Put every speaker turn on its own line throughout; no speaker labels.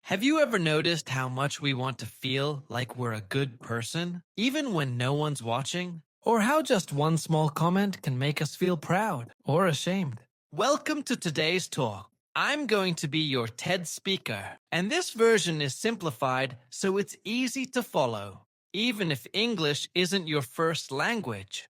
Have you ever noticed how much we want to feel like we're a good person, even when no one's watching? Or how just one small comment can make us feel proud or ashamed? Welcome to today's talk. I'm going to be your TED speaker, and this version is simplified so it's easy to follow, even if English isn't your first language.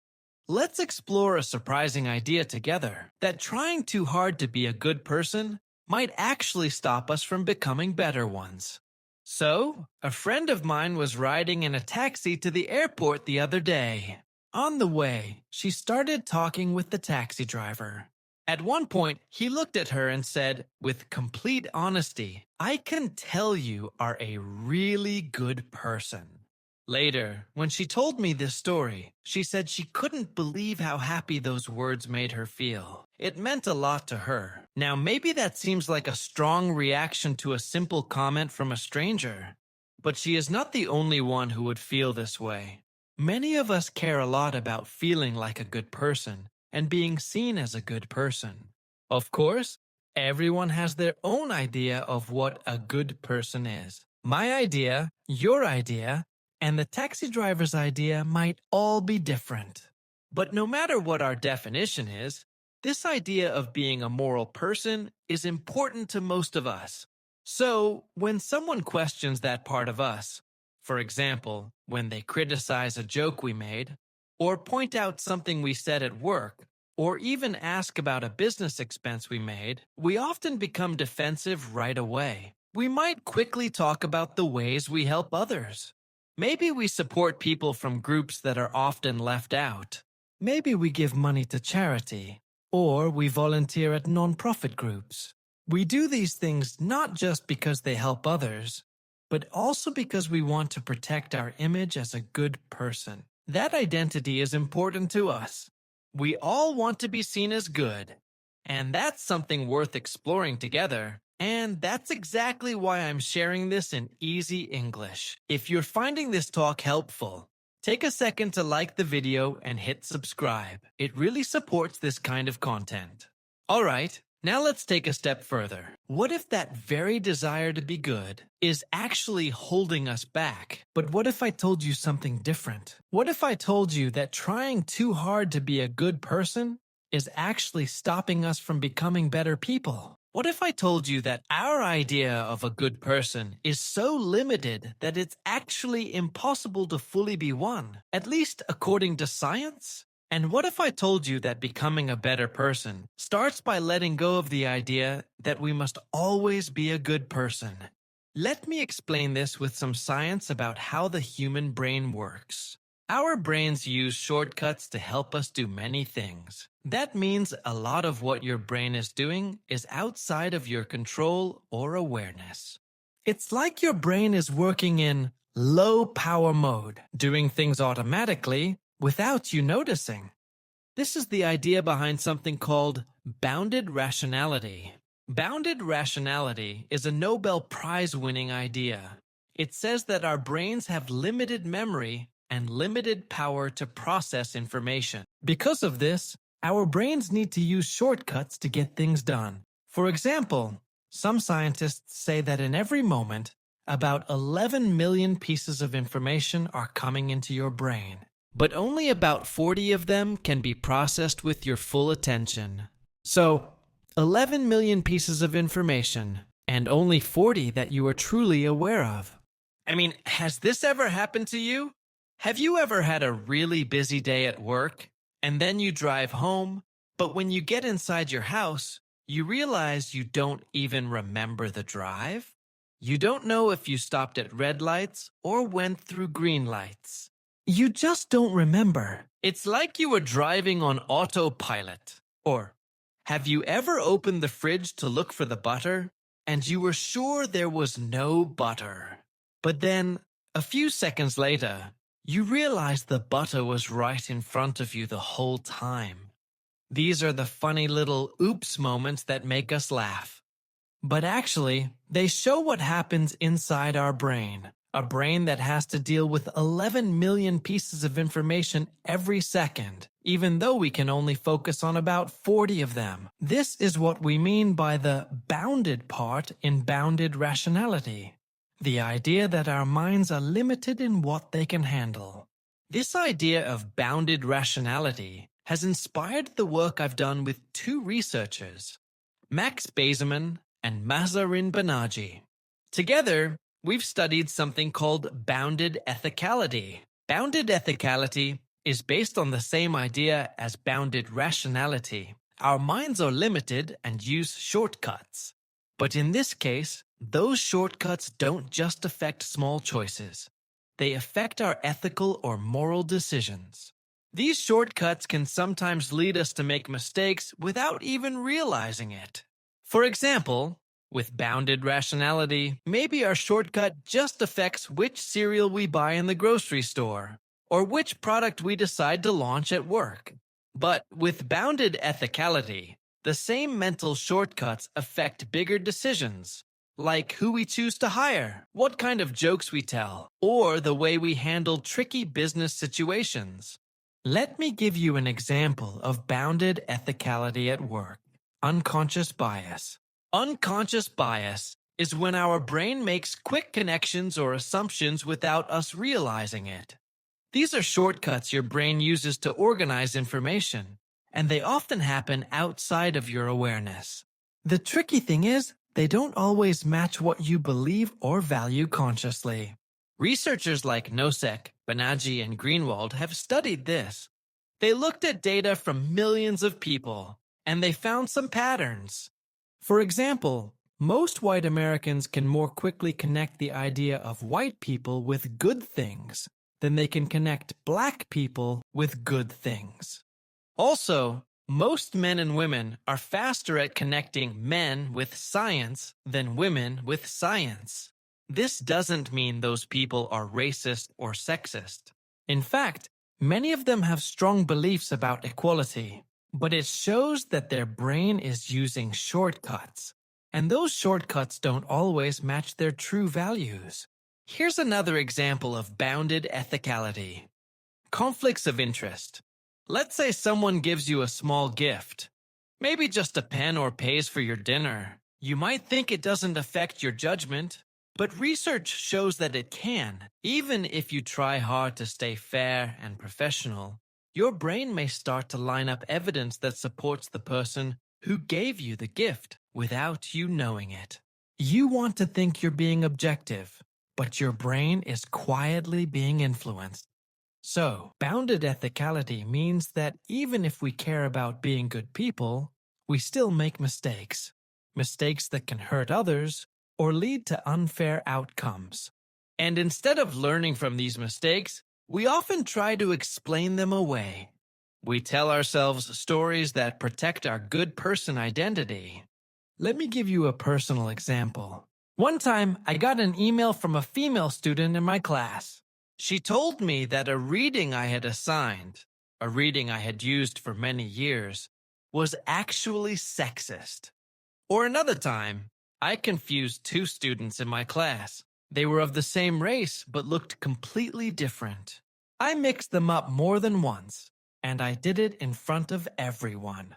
Let's explore a surprising idea together that trying too hard to be a good person might actually stop us from becoming better ones. So, a friend of mine was riding in a taxi to the airport the other day. On the way, she started talking with the taxi driver. At one point, he looked at her and said, with complete honesty, "I can tell you are a really good person." Later, when she told me this story, she said she couldn't believe how happy those words made her feel. It meant a lot to her. Now, maybe that seems like a strong reaction to a simple comment from a stranger, but she is not the only one who would feel this way. Many of us care a lot about feeling like a good person and being seen as a good person. Of course, everyone has their own idea of what a good person is. My idea, your idea, and the taxi driver's idea might all be different. But no matter what our definition is, this idea of being a moral person is important to most of us. So, when someone questions that part of us, for example, when they criticize a joke we made, or point out something we said at work, or even ask about a business expense we made, we often become defensive right away. We might quickly talk about the ways we help others. Maybe we support people from groups that are often left out. Maybe we give money to charity, or we volunteer at nonprofit groups. We do these things not just because they help others, but also because we want to protect our image as a good person. That identity is important to us. We all want to be seen as good, and that's something worth exploring together. And that's exactly why I'm sharing this in easy English. If you're finding this talk helpful, take a second to like the video and hit subscribe. It really supports this kind of content. Alright, now let's take a step further. What if that very desire to be good is actually holding us back? But what if I told you something different? What if I told you that trying too hard to be a good person is actually stopping us from becoming better people? What if I told you that our idea of a good person is so limited that it's actually impossible to fully be one, at least according to science? And what if I told you that becoming a better person starts by letting go of the idea that we must always be a good person? Let me explain this with some science about how the human brain works. Our brains use shortcuts to help us do many things. That means a lot of what your brain is doing is outside of your control or awareness. It's like your brain is working in low power mode, doing things automatically without you noticing. This is the idea behind something called bounded rationality. Bounded rationality is a Nobel Prize-winning idea. It says that our brains have limited memory and limited power to process information. Because of this, our brains need to use shortcuts to get things done. For example, some scientists say that in every moment, about 11 million pieces of information are coming into your brain, but only about 40 of them can be processed with your full attention. So, 11 million pieces of information, and only 40 that you are truly aware of. I mean, has this ever happened to you? Have you ever had a really busy day at work, and then you drive home, but when you get inside your house, you realize you don't even remember the drive? You don't know if you stopped at red lights or went through green lights. You just don't remember. It's like you were driving on autopilot. Or, have you ever opened the fridge to look for the butter, and you were sure there was no butter? But then, a few seconds later, you realize the butter was right in front of you the whole time. These are the funny little oops moments that make us laugh. But actually, they show what happens inside our brain. a brain that has to deal with 11 million pieces of information every second, even though we can only focus on about 40 of them. This is what we mean by the bounded part in bounded rationality. The idea that our minds are limited in what they can handle. This idea of bounded rationality has inspired the work I've done with two researchers, Max Bazerman and Mahzarin Banaji. Together, we've studied something called bounded ethicality. Bounded ethicality is based on the same idea as bounded rationality. Our minds are limited and use shortcuts. But in this case, those shortcuts don't just affect small choices. They affect our ethical or moral decisions. These shortcuts can sometimes lead us to make mistakes without even realizing it. For example, with bounded rationality, maybe our shortcut just affects which cereal we buy in the grocery store, or which product we decide to launch at work. But with bounded ethicality, the same mental shortcuts affect bigger decisions, like who we choose to hire, what kind of jokes we tell, or the way we handle tricky business situations. Let me give you an example of bounded ethicality at work. Unconscious bias. Unconscious bias is when our brain makes quick connections or assumptions without us realizing it. These are shortcuts your brain uses to organize information, and they often happen outside of your awareness. The tricky thing is, they don't always match what you believe or value consciously. Researchers like Nosek, Banaji, and Greenwald have studied this. They looked at data from millions of people, and they found some patterns. For example, most white Americans can more quickly connect the idea of white people with good things than they can connect black people with good things. Also, most men and women are faster at connecting men with science than women with science. This doesn't mean those people are racist or sexist. In fact, many of them have strong beliefs about equality, but it shows that their brain is using shortcuts, and those shortcuts don't always match their true values. Here's another example of bounded ethicality. Conflicts of interest. Let's say someone gives you a small gift, maybe just a pen or pays for your dinner. You might think it doesn't affect your judgment, but research shows that it can. Even if you try hard to stay fair and professional, your brain may start to line up evidence that supports the person who gave you the gift without you knowing it. You want to think you're being objective, but your brain is quietly being influenced. So, bounded ethicality means that even if we care about being good people, we still make mistakes. Mistakes that can hurt others or lead to unfair outcomes. And instead of learning from these mistakes, we often try to explain them away. We tell ourselves stories that protect our good person identity. Let me give you a personal example. One time, I got an email from a female student in my class. She told me that a reading I had assigned, a reading I had used for many years, was actually sexist. Or another time, I confused two students in my class. They were of the same race but looked completely different. I mixed them up more than once, and I did it in front of everyone.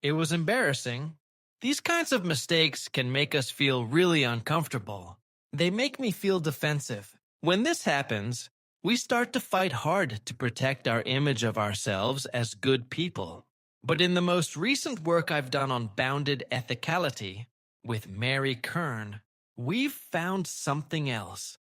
It was embarrassing. These kinds of mistakes can make us feel really uncomfortable. They make me feel defensive. When this happens, we start to fight hard to protect our image of ourselves as good people. But in the most recent work I've done on bounded ethicality, with Mary Kern, we've found something else.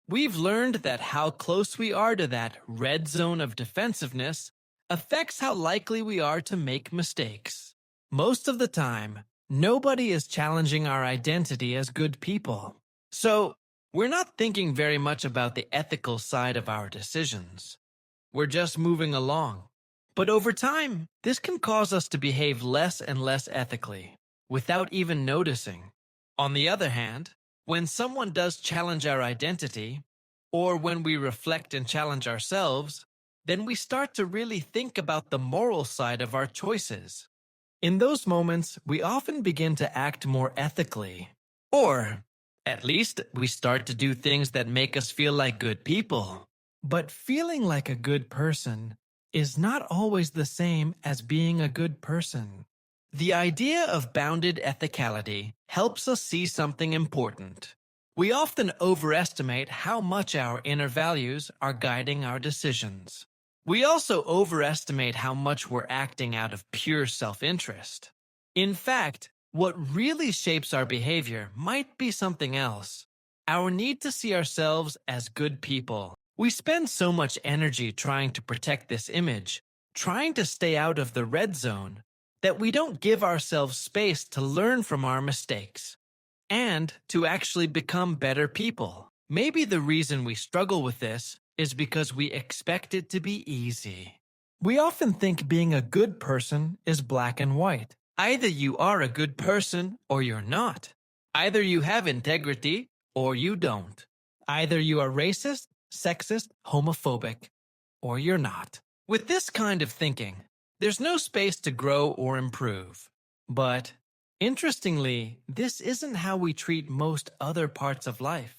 We've learned that how close we are to that red zone of defensiveness affects how likely we are to make mistakes. Most of the time, nobody is challenging our identity as good people. So, we're not thinking very much about the ethical side of our decisions. We're just moving along. But over time, this can cause us to behave less and less ethically, without even noticing. On the other hand, when someone does challenge our identity, or when we reflect and challenge ourselves, then we start to really think about the moral side of our choices. In those moments, we often begin to act more ethically. Or, At least we start to do things that make us feel like good people. But feeling like a good person is not always the same as being a good person. The idea of bounded ethicality helps us see something important. We often overestimate how much our inner values are guiding our decisions. We also overestimate how much we're acting out of pure self-interest. In fact, what really shapes our behavior might be something else. Our need to see ourselves as good people. We spend so much energy trying to protect this image, trying to stay out of the red zone, that we don't give ourselves space to learn from our mistakes and to actually become better people. Maybe the reason we struggle with this is because we expect it to be easy. We often think being a good person is black and white. Either you are a good person or you're not. Either you have integrity or you don't. Either you are racist, sexist, homophobic, or you're not. With this kind of thinking, there's no space to grow or improve. But, interestingly, this isn't how we treat most other parts of life.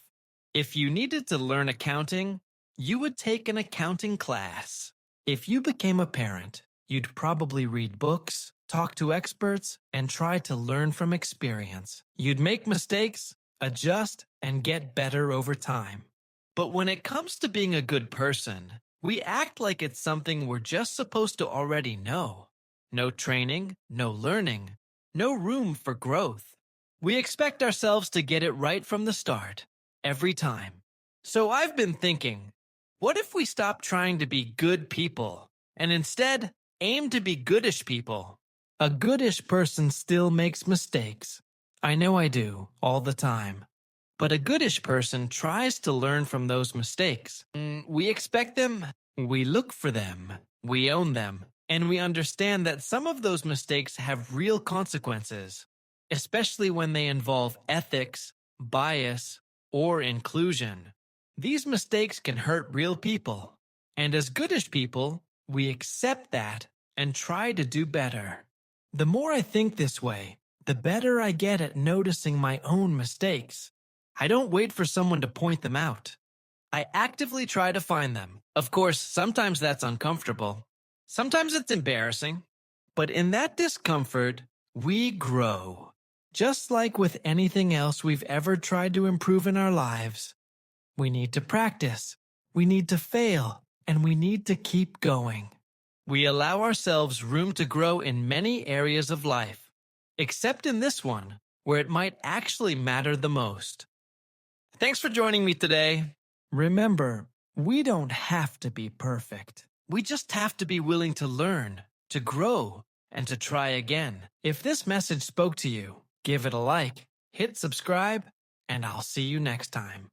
If you needed to learn accounting, you would take an accounting class. If you became a parent, you'd probably read books, talk to experts, and try to learn from experience. You'd make mistakes, adjust, and get better over time. But when it comes to being a good person, we act like it's something we're just supposed to already know. No training, no learning, no room for growth. We expect ourselves to get it right from the start, every time. So I've been thinking, what if we stop trying to be good people and instead aim to be goodish people? A goodish person still makes mistakes. I know I do, all the time. But a goodish person tries to learn from those mistakes. We expect them, we look for them, we own them, and we understand that some of those mistakes have real consequences, especially when they involve ethics, bias, or inclusion. These mistakes can hurt real people, and as goodish people, we accept that and try to do better. The more I think this way, the better I get at noticing my own mistakes. I don't wait for someone to point them out. I actively try to find them. Of course, sometimes that's uncomfortable. Sometimes it's embarrassing. But in that discomfort, we grow. Just like with anything else we've ever tried to improve in our lives. We need to practice, we need to fail, and we need to keep going. We allow ourselves room to grow in many areas of life, except in this one, where it might actually matter the most. Thanks for joining me today. Remember, we don't have to be perfect. We just have to be willing to learn, to grow, and to try again. If this message spoke to you, give it a like, hit subscribe, and I'll see you next time.